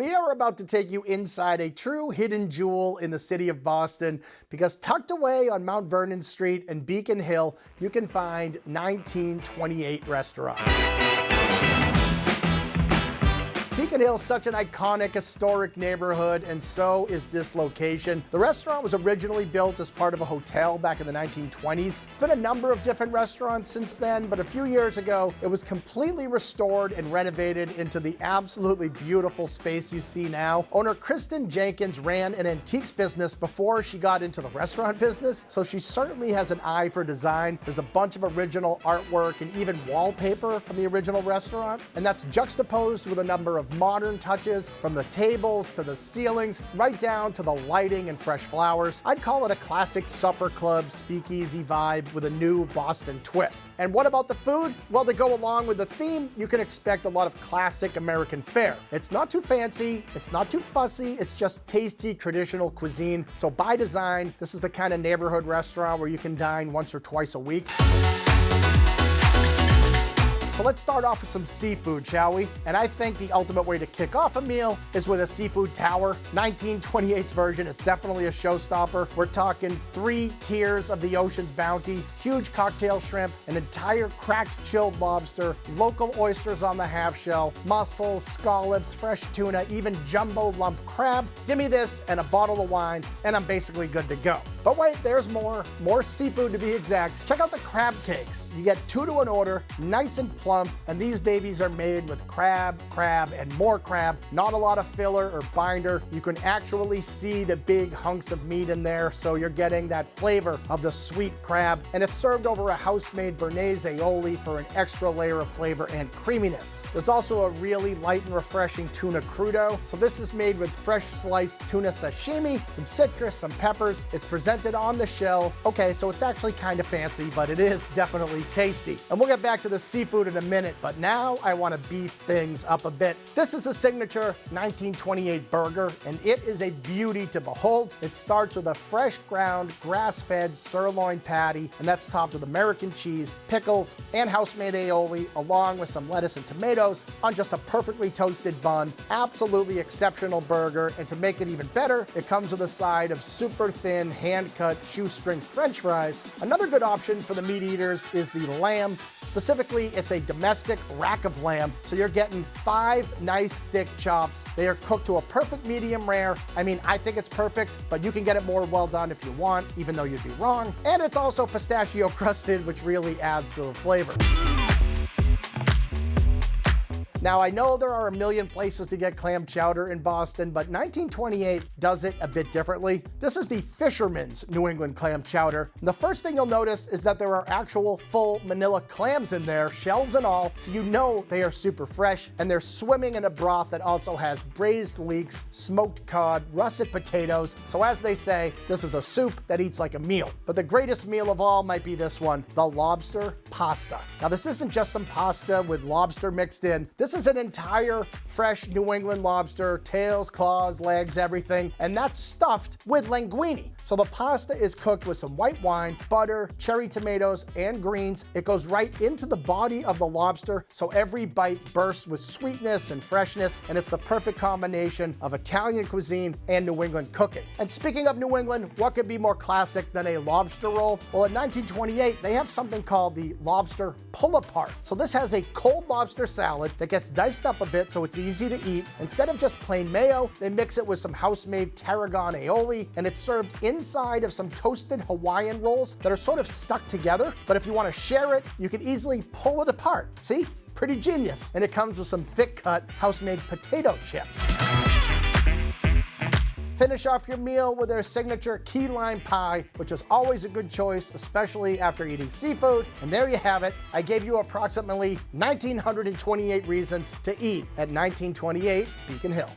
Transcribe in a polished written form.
We are about to take you inside a true hidden jewel in the city of Boston, because tucked away on Mount Vernon Street and Beacon Hill, you can find 1928 Restaurant. Beacon Hill is such an iconic, historic neighborhood, and so is this location. The restaurant was originally built as part of a hotel back in the 1920s. It's been a number of different restaurants since then, but a few years ago, it was completely restored and renovated into the absolutely beautiful space you see now. Owner Kristen Jenkins ran an antiques business before she got into the restaurant business, so she certainly has an eye for design. There's a bunch of original artwork and even wallpaper from the original restaurant, and that's juxtaposed with a number of modern touches, from the tables to the ceilings, right down to the lighting and fresh flowers. I'd call it a classic supper club speakeasy vibe with a new Boston twist. And what about the food? Well, to go along with the theme, you can expect a lot of classic American fare. It's not too fancy, it's not too fussy, it's just tasty traditional cuisine. So by design, this is the kind of neighborhood restaurant where you can dine once or twice a week. So let's start off with some seafood, shall we? And I think the ultimate way to kick off a meal is with a seafood tower. 1928's version is definitely a showstopper. We're talking 3 tiers of the ocean's bounty, huge cocktail shrimp, an entire cracked chilled lobster, local oysters on the half shell, mussels, scallops, fresh tuna, even jumbo lump crab. Give me this and a bottle of wine, and I'm basically good to go. But wait, there's more seafood to be exact. Check out the crab cakes. You get 2 to an order, nice and plump, and these babies are made with crab, and more crab. Not a lot of filler or binder. You can actually see the big hunks of meat in there, so you're getting that flavor of the sweet crab, and it's served over a house-made béarnaise aioli for an extra layer of flavor and creaminess. There's also a really light and refreshing tuna crudo. So this is made with fresh sliced tuna sashimi, some citrus, some peppers. It's presented on the shell. Okay, so it's actually kind of fancy, but it is definitely tasty. And we'll get back to the seafood in a minute, but now I want to beef things up a bit. This is a signature 1928 burger, and it is a beauty to behold. It starts with a fresh ground, grass-fed sirloin patty, and that's topped with American cheese, pickles, and house-made aioli, along with some lettuce and tomatoes on just a perfectly toasted bun. Absolutely exceptional burger, and to make it even better, it comes with a side of super thin, hand-cut shoestring French fries. Another good option for the meat eaters is the lamb. Specifically, it's a domestic rack of lamb, so you're getting 5 nice thick chops. They are cooked to a perfect medium rare. I mean, I think it's perfect, but you can get it more well done if you want, even though you'd be wrong. And it's also pistachio crusted, which really adds to the flavor. Now, I know there are a million places to get clam chowder in Boston, but 1928 does it a bit differently. This is the Fisherman's New England clam chowder. And the first thing you'll notice is that there are actual full manila clams in there, shells and all, so you know they are super fresh, and they're swimming in a broth that also has braised leeks, smoked cod, russet potatoes. So as they say, this is a soup that eats like a meal. But the greatest meal of all might be this one, the lobster pasta. Now, this isn't just some pasta with lobster mixed in. This is an entire fresh New England lobster, tails, claws, legs, everything, and that's stuffed with linguine. So the pasta is cooked with some white wine, butter, cherry tomatoes, and greens. It goes right into the body of the lobster, so every bite bursts with sweetness and freshness, and it's the perfect combination of Italian cuisine and New England cooking. And speaking of New England, what could be more classic than a lobster roll? Well, in 1928, they have something called the lobster pull-apart. So this has a cold lobster salad that gets diced up a bit so it's easy to eat. Instead of just plain mayo, they mix it with some house-made tarragon aioli, and it's served inside of some toasted Hawaiian rolls that are sort of stuck together. But if you want to share it, you can easily pull it apart. See? Pretty genius. And it comes with some thick-cut house-made potato chips. Finish off your meal with their signature key lime pie, which is always a good choice, especially after eating seafood. And there you have it. I gave you approximately 1,928 reasons to eat at 1928 Beacon Hill.